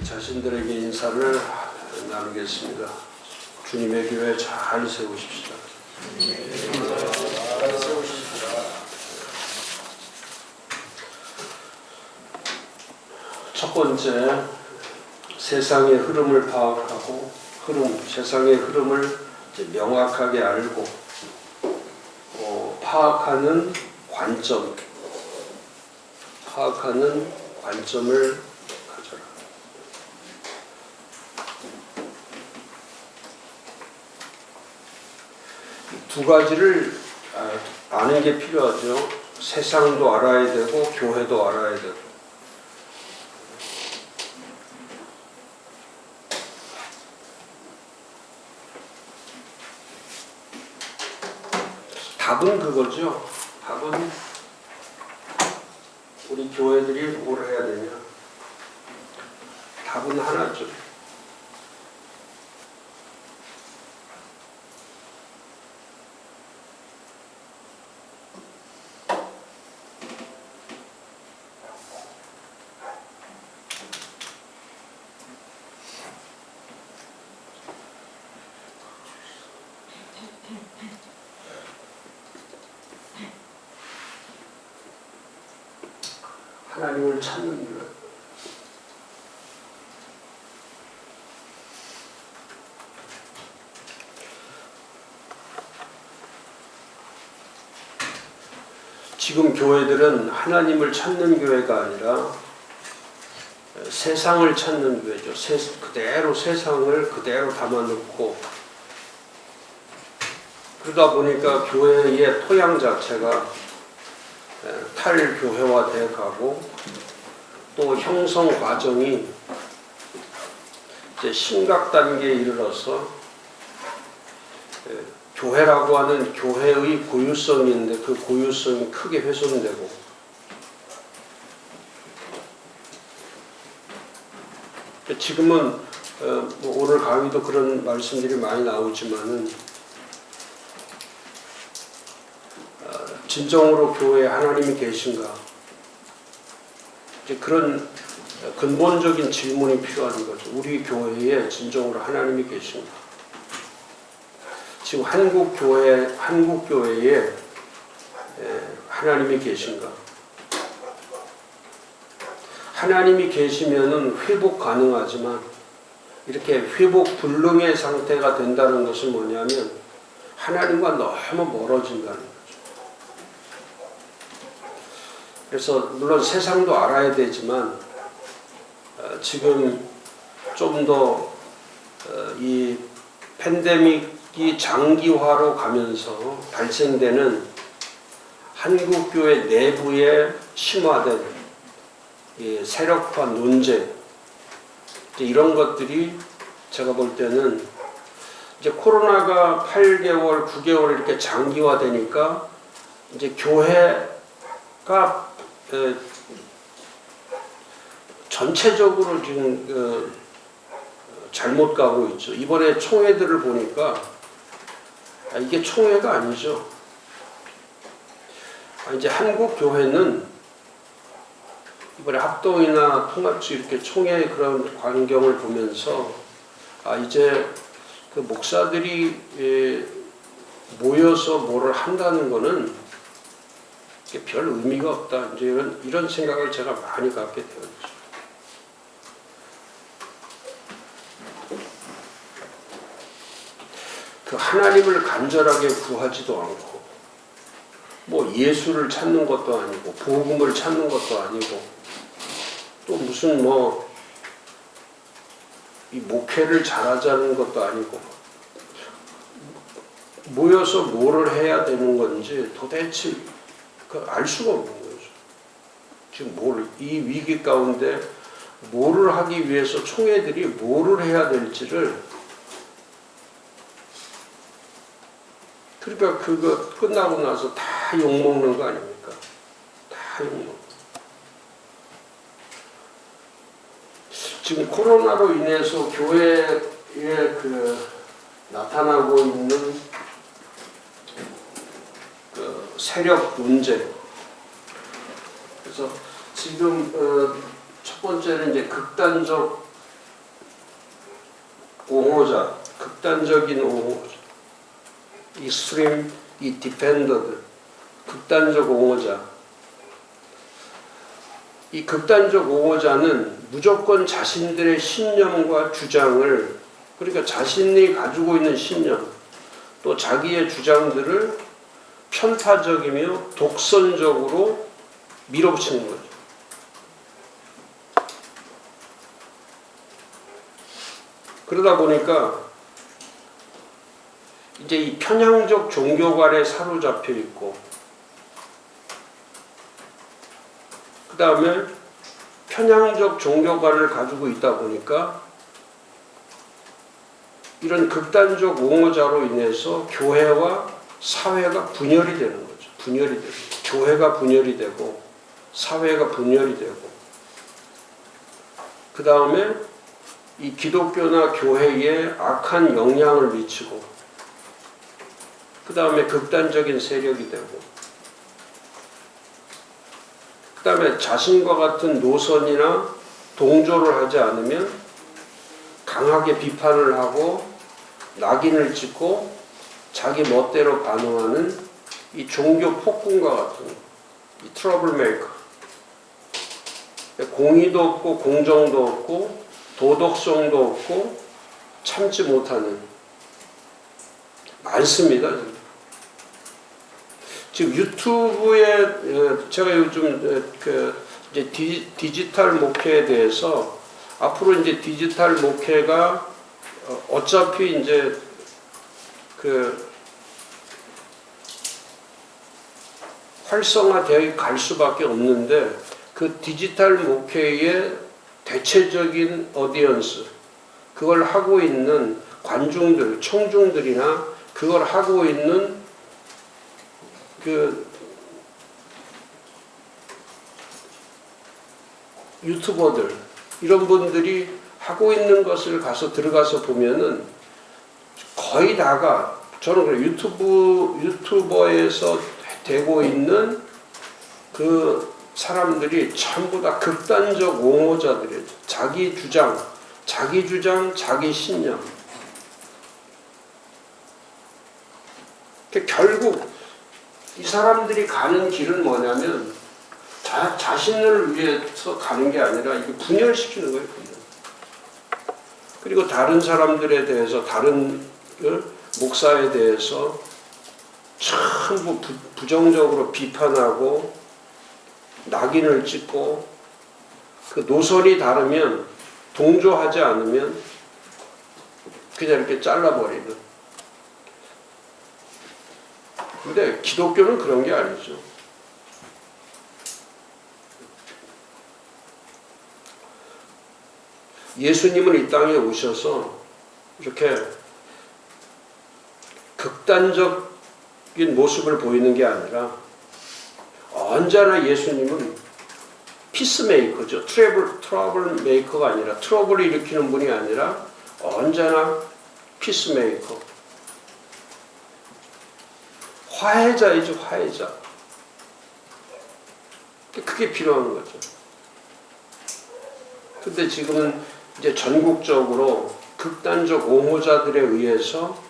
자신들에게 인사를 나누겠습니다. 주님의 교회 잘 세우십시다. 잘 세우십시다. 첫 번째, 세상의 흐름을 파악하고 세상의 흐름을 명확하게 알고 파악하는 관점을 가져라. 두 가지를 아는 게 필요하죠. 세상도 알아야 되고 교회도 알아야 되고. 답은 그거죠. 답은 우리 교회들이 뭘 해야 되냐. 답은 하나죠. 하나님을 찾는 길. 지금 교회들은 하나님을 찾는 교회가 아니라 세상을 찾는 교회죠. 그대로 세상을 그대로 담아놓고 그러다 보니까 교회의 토양 자체가 탈교회화되어 가고 또 형성 과정이 이제 심각 단계에 이르러서 교회라고 하는 교회의 고유성이 있는데 그 고유성이 크게 훼손되고 지금은 오늘 강의도 그런 말씀들이 많이 나오지만은 진정으로 교회에 하나님이 계신가? 이제 그런 근본적인 질문이 필요한 거죠. 우리 교회에 진정으로 하나님이 계신가? 지금 한국 교회에 하나님이 계신가? 하나님이 계시면은 회복 가능하지만 이렇게 회복 불능의 상태가 된다는 것은 뭐냐면 하나님과 너무 멀어진다는 거예요. 그래서 물론 세상도 알아야 되지만 지금 좀 더 이 팬데믹이 장기화로 가면서 발생되는 한국교회 내부에 심화된 세력화 논쟁 이런 것들이 제가 볼 때는 이제 코로나가 8개월, 9개월 이렇게 장기화되니까 이제 교회가 전체적으로 지금 잘못 가고 있죠. 이번에 총회들을 보니까 이게 총회가 아니죠. 이제 한국 교회는 이번에 합동이나 통합식 이렇게 총회 그런 광경을 보면서 이제 그 목사들이 모여서 뭐를 한다는 거는 별 의미가 없다. 이제 이런 생각을 제가 많이 갖게 되었죠. 그 하나님을 간절하게 구하지도 않고, 뭐 예수를 찾는 것도 아니고, 복음을 찾는 것도 아니고, 또 무슨 이 목회를 잘하자는 것도 아니고, 모여서 뭐를 해야 되는 건지 도대체 알 수가 없는 거죠. 지금 이 위기 가운데 뭐를 하기 위해서 총회들이 뭐를 해야 될지를 그러니까 그거 끝나고 나서 다 욕먹는 거 아닙니까? 다 욕먹는. 지금 코로나로 인해서 교회에 나타나고 있는 세력 문제. 그래서 지금 첫 번째는 이제 극단적 옹호자, 극단적인 옹호자, extreme defender들, 극단적 옹호자. 이 극단적 옹호자는 무조건 자신들의 신념과 주장을, 그러니까 자신이 가지고 있는 신념, 또 자기의 주장들을 편파적이며 독선적으로 밀어붙이는 거죠. 그러다 보니까 이제 이 편향적 종교관에 사로잡혀 있고, 그 다음에 편향적 종교관을 가지고 있다 보니까 이런 극단적 옹호자로 인해서 교회와 사회가 분열이 되는 거죠. 분열이 되고, 교회가 분열이 되고, 사회가 분열이 되고, 그 다음에 이 기독교나 교회에 악한 영향을 미치고, 그 다음에 극단적인 세력이 되고, 그 다음에 자신과 같은 노선이나 동조를 하지 않으면 강하게 비판을 하고 낙인을 찍고 자기 멋대로 반응하는 이 종교 폭군과 같은 이 트러블 메이커. 공의도 없고 공정도 없고 도덕성도 없고 참지 못하는 많습니다. 지금 유튜브에 제가 요즘 이제 디지털 목회에 대해서 앞으로 이제 디지털 목회가 어차피 이제 활성화되어 갈 수밖에 없는데, 그 디지털 목회의 대체적인 어디언스, 그걸 하고 있는 관중들, 청중들이나 그걸 하고 있는 그 유튜버들, 이런 분들이 하고 있는 것을 들어가서 보면은 거의 다가, 저는 그래, 유튜버에서 되고 있는 그 사람들이 전부 다 극단적 옹호자들이에요. 자기 주장, 자기 신념. 결국 이 사람들이 가는 길은 뭐냐면 자신을 위해서 가는 게 아니라 이게 분열시키는 거예요. 분열. 그리고 다른 사람들에 대해서, 다른 목사에 대해서 전부 부정적으로 비판하고 낙인을 찍고, 그 노선이 다르면, 동조하지 않으면 그냥 이렇게 잘라버리는. 근데 기독교는 그런 게 아니죠. 예수님은 이 땅에 오셔서 이렇게 극단적인 모습을 보이는 게 아니라 언제나 예수님은 피스메이커죠. 트러블 메이커가 아니라, 트러블을 일으키는 분이 아니라 언제나 피스메이커. 화해자이죠, 화해자. 그게 필요한 거죠. 근데 지금은 이제 전국적으로 극단적 옹호자들에 의해서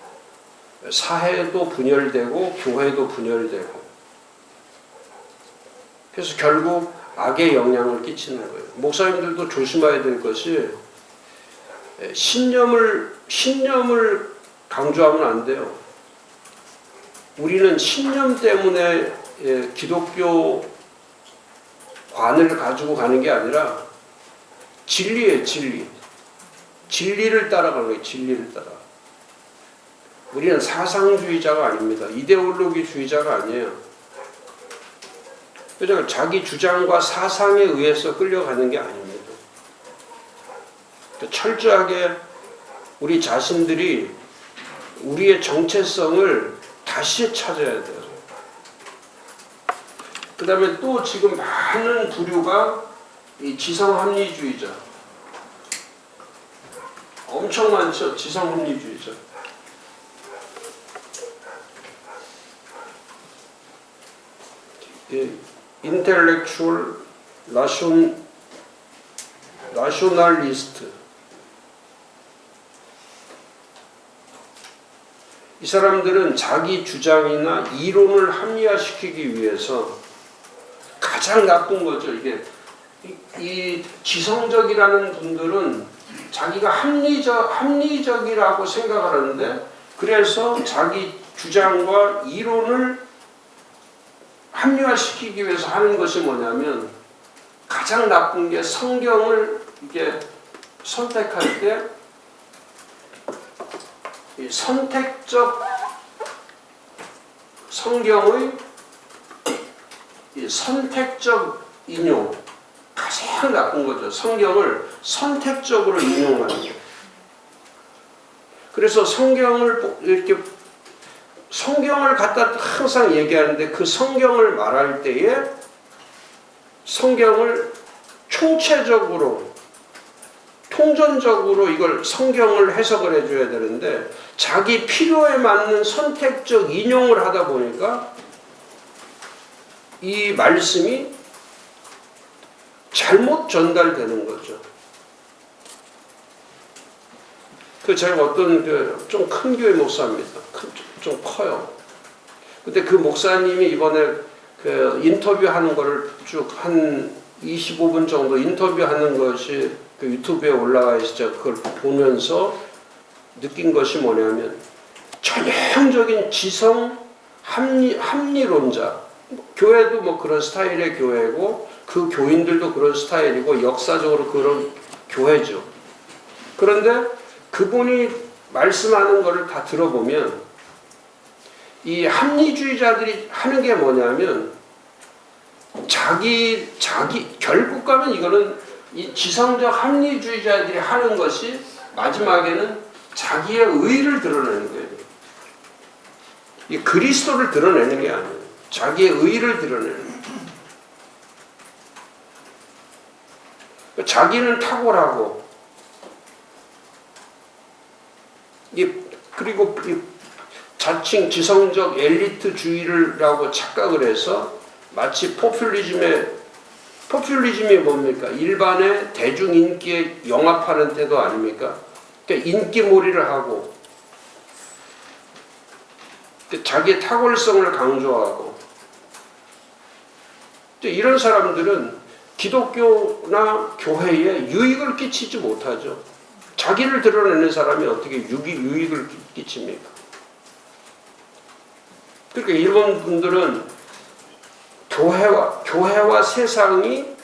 사회도 분열되고 교회도 분열되고, 그래서 결국 악의 영향을 끼치는 거예요. 목사님들도 조심해야 될 것이, 신념을 강조하면 안 돼요. 우리는 신념 때문에 기독교 관을 가지고 가는 게 아니라 진리예요, 진리. 진리를 따라가는 거예요, 진리를 따라. 우리는 사상주의자가 아닙니다. 이데올로기주의자가 아니에요. 그냥 자기 주장과 사상에 의해서 끌려가는 게 아닙니다. 철저하게 우리 자신들이 우리의 정체성을 다시 찾아야 돼요. 그 다음에 또 지금 많은 부류가 이 지상합리주의자. 엄청 많죠, 지상합리주의자. 인텔렉추얼 나셔널리스트. 이 사람들은 자기 주장이나 이론을 합리화시키기 위해서 가장 나쁜 거죠. 이게 이 지성적이라는 분들은 자기가 합리적이라고 생각을 하는데, 그래서 자기 주장과 이론을 합리화시키기 위해서 하는 것이 뭐냐면, 가장 나쁜 게 성경을 이게 선택할 때 이 선택적 성경의 이 선택적 인용, 가장 나쁜 거죠. 성경을 선택적으로 인용하는 거. 그래서 성경을 갖다 항상 얘기하는데, 그 성경을 말할 때에 성경을 총체적으로 통전적으로 이걸 성경을 해석을 해줘야 되는데, 자기 필요에 맞는 선택적 인용을 하다 보니까 이 말씀이 잘못 전달되는 거죠. 제가 어떤 좀 큰 교회 목사입니다. 좀 커요. 근데 그 목사님이 이번에 인터뷰하는 거를 쭉 한 25분 정도 인터뷰하는 것이 유튜브에 올라와 있어요. 그걸 보면서 느낀 것이 뭐냐면, 전형적인 지성 합리론자. 교회도 뭐 그런 스타일의 교회고, 그 교인들도 그런 스타일이고, 역사적으로 그런 교회죠. 그런데 그분이 말씀하는 거를 다 들어보면, 이 합리주의자들이 하는 게 뭐냐면, 결국 가면 이거는 이 지성적 합리주의자들이 하는 것이 마지막에는 자기의 의를 드러내는 거예요. 이 그리스도를 드러내는 게 아니에요. 자기의 의를 드러내는 거예요. 자기는 탁월하고, 그리고 자칭 지성적 엘리트주의라고 착각을 해서 마치 포퓰리즘이 뭡니까? 일반의 대중인기에 영합하는 때도 아닙니까? 그러니까 인기몰이를 하고, 자기의 탁월성을 강조하고, 이런 사람들은 기독교나 교회에 유익을 끼치지 못하죠. 자기를 드러내는 사람이 어떻게 유익을 끼칩니까? 그러니까 이런 분들은 교회와 세상이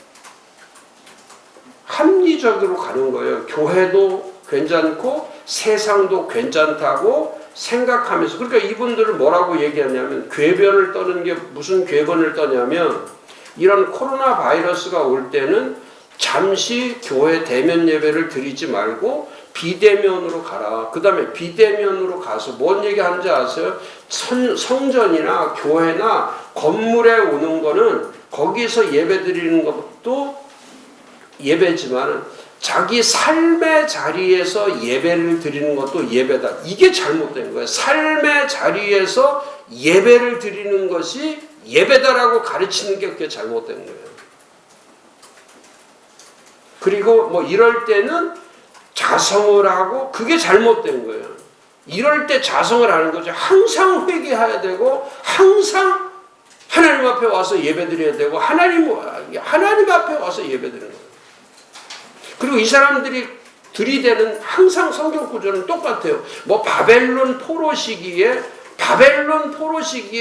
합리적으로 가는 거예요. 교회도 괜찮고 세상도 괜찮다고 생각하면서. 그러니까 이분들은 뭐라고 얘기하냐면, 궤변을 떠는 게 무슨 궤변을 떠냐면, 이런 코로나 바이러스가 올 때는 잠시 교회 대면 예배를 드리지 말고 비대면으로 가라. 그 다음에 비대면으로 가서 뭔 얘기하는지 아세요? 성전이나 교회나 건물에 오는 거는 거기서 예배 드리는 것도 예배지만, 자기 삶의 자리에서 예배를 드리는 것도 예배다. 이게 잘못된 거예요. 삶의 자리에서 예배를 드리는 것이 예배다라고 가르치는 게 그게 잘못된 거예요. 그리고 뭐 이럴 때는 자성을 하고, 그게 잘못된 거예요. 이럴 때 자성을 하는 거죠. 항상 회개해야 되고, 항상 하나님 앞에 와서 예배드려야 되고, 하나님 앞에 와서 예배드리는 거예요. 그리고 이 사람들이 들이대는 항상 성경 구조는 똑같아요. 뭐 바벨론 포로 시기에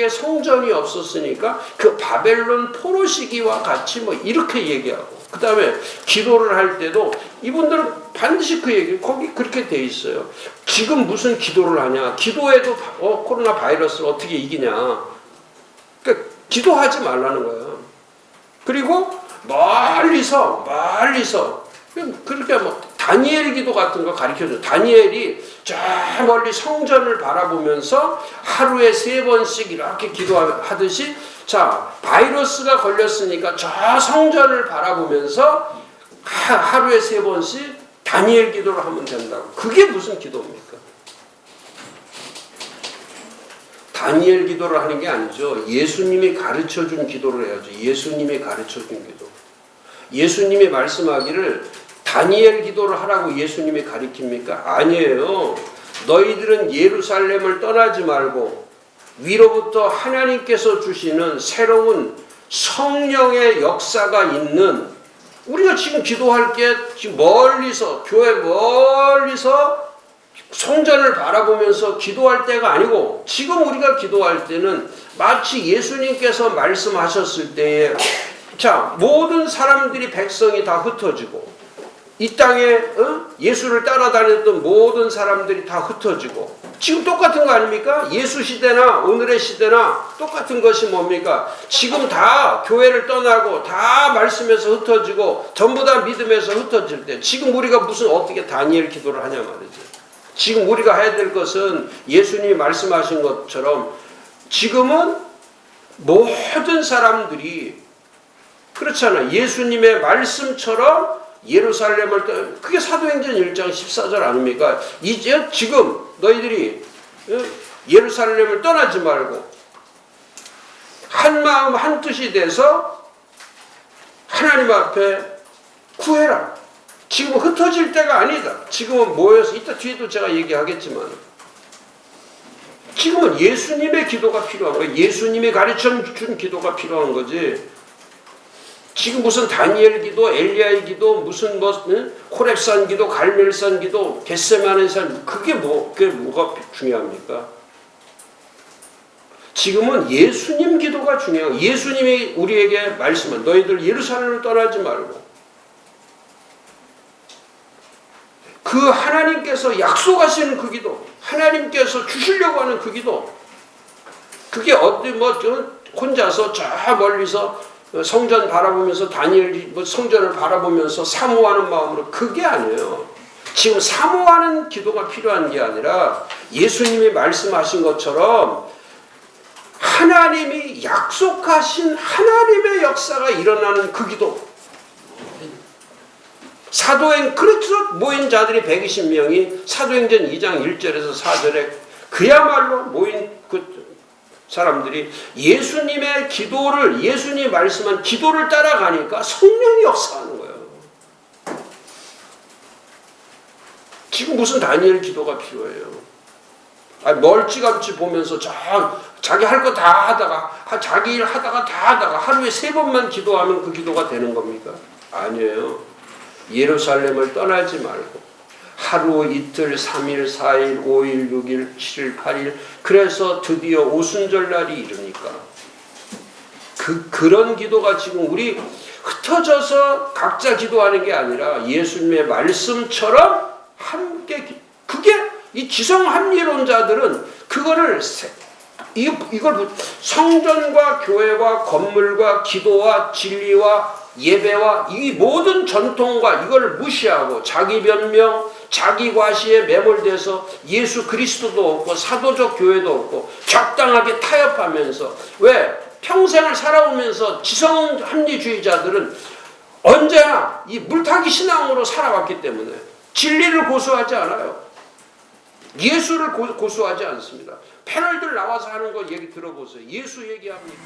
성전이 없었으니까 그 바벨론 포로 시기와 같이 뭐 이렇게 얘기하고, 그 다음에 기도를 할 때도 이분들은 반드시 그 얘기, 거기 그렇게 돼 있어요. 지금 무슨 기도를 하냐? 기도해도 코로나 바이러스를 어떻게 이기냐? 그러니까 기도하지 말라는 거예요. 그리고 멀리서 그렇게 뭐 다니엘 기도 같은 거 가르쳐줘. 다니엘이 저 멀리 성전을 바라보면서 하루에 3번씩 이렇게 기도하듯이, 자, 바이러스가 걸렸으니까 저 성전을 바라보면서 하루에 3번씩 다니엘 기도를 하면 된다고. 그게 무슨 기도입니까? 다니엘 기도를 하는 게 아니죠. 예수님이 가르쳐준 기도를 해야죠. 예수님이 가르쳐준 기도. 예수님이 말씀하기를 다니엘 기도를 하라고 예수님이 가르칩니까? 아니에요. 너희들은 예루살렘을 떠나지 말고 위로부터 하나님께서 주시는 새로운 성령의 역사가 있는, 우리가 지금 기도할 게 지금 멀리서, 교회 멀리서 성전을 바라보면서 기도할 때가 아니고, 지금 우리가 기도할 때는 마치 예수님께서 말씀하셨을 때에, 자, 모든 사람들이, 백성이 다 흩어지고, 이 땅에 예수를 따라다녔던 모든 사람들이 다 흩어지고, 지금 똑같은 거 아닙니까? 예수 시대나 오늘의 시대나 똑같은 것이 뭡니까? 지금 다 교회를 떠나고 다 말씀에서 흩어지고 전부 다 믿음에서 흩어질 때, 지금 우리가 무슨 어떻게 다니엘 기도를 하냐 말이죠. 지금 우리가 해야 될 것은 예수님이 말씀하신 것처럼 지금은 모든 사람들이, 그렇잖아, 예수님의 말씀처럼 예루살렘을 그게 사도행전 1장 14절 아닙니까? 이제 지금 너희들이 예루살렘을 떠나지 말고 한 마음 한 뜻이 돼서 하나님 앞에 구해라. 지금은 흩어질 때가 아니다. 지금은 모여서, 이따 뒤에도 제가 얘기하겠지만, 지금은 예수님의 기도가 필요한 거예요. 예수님이 가르쳐 준 기도가 필요한 거지. 지금 무슨 다니엘 기도, 엘리야의 기도, 무슨 호렙산 기도, 갈멜산 기도, 겟세마네 산, 그게 뭐가 중요합니까? 지금은 예수님 기도가 중요해요. 예수님이 우리에게 말씀한, 너희들 예루살렘을 떠나지 말고, 그 하나님께서 약속하시는 그 기도, 하나님께서 주시려고 하는 그 기도, 그게 어디 혼자서 저 멀리서 성전 바라보면서 다니엘 성전을 바라보면서 사모하는 마음으로, 그게 아니에요. 지금 사모하는 기도가 필요한 게 아니라 예수님이 말씀하신 것처럼 하나님이 약속하신 하나님의 역사가 일어나는 그 기도. 그래서 모인 자들이 120명이 사도행전 2장 1절에서 4절에 그야말로 모인 그 사람들이 예수님의 기도를, 예수님이 말씀한 기도를 따라가니까 성령이 역사하는 거예요. 지금 무슨 다니엘 기도가 필요해요? 멀찌감치 보면서 자기 할 거 다 하다가, 자기 일 하다가 다 하다가 하루에 3번만 기도하면 그 기도가 되는 겁니까? 아니에요. 예루살렘을 떠나지 말고 하루, 이틀, 3일, 4일, 5일, 6일, 7일, 8일, 그래서 드디어 오순절날이 이르니까 그런 기도가 지금 우리 흩어져서 각자 기도하는 게 아니라 예수님의 말씀처럼 함께, 그게 이 지성합리론자들은 그거를 이걸 성전과 교회와 건물과 기도와 진리와 예배와 이 모든 전통과 이걸 무시하고 자기 변명, 자기 과시에 매몰돼서 예수 그리스도도 없고 사도적 교회도 없고 적당하게 타협하면서, 왜? 평생을 살아오면서 지성합리주의자들은 언제나 이 물타기 신앙으로 살아왔기 때문에 진리를 고수하지 않아요. 예수를 고수하지 않습니다. 패널들 나와서 하는 거 얘기 들어보세요. 예수 얘기합니까?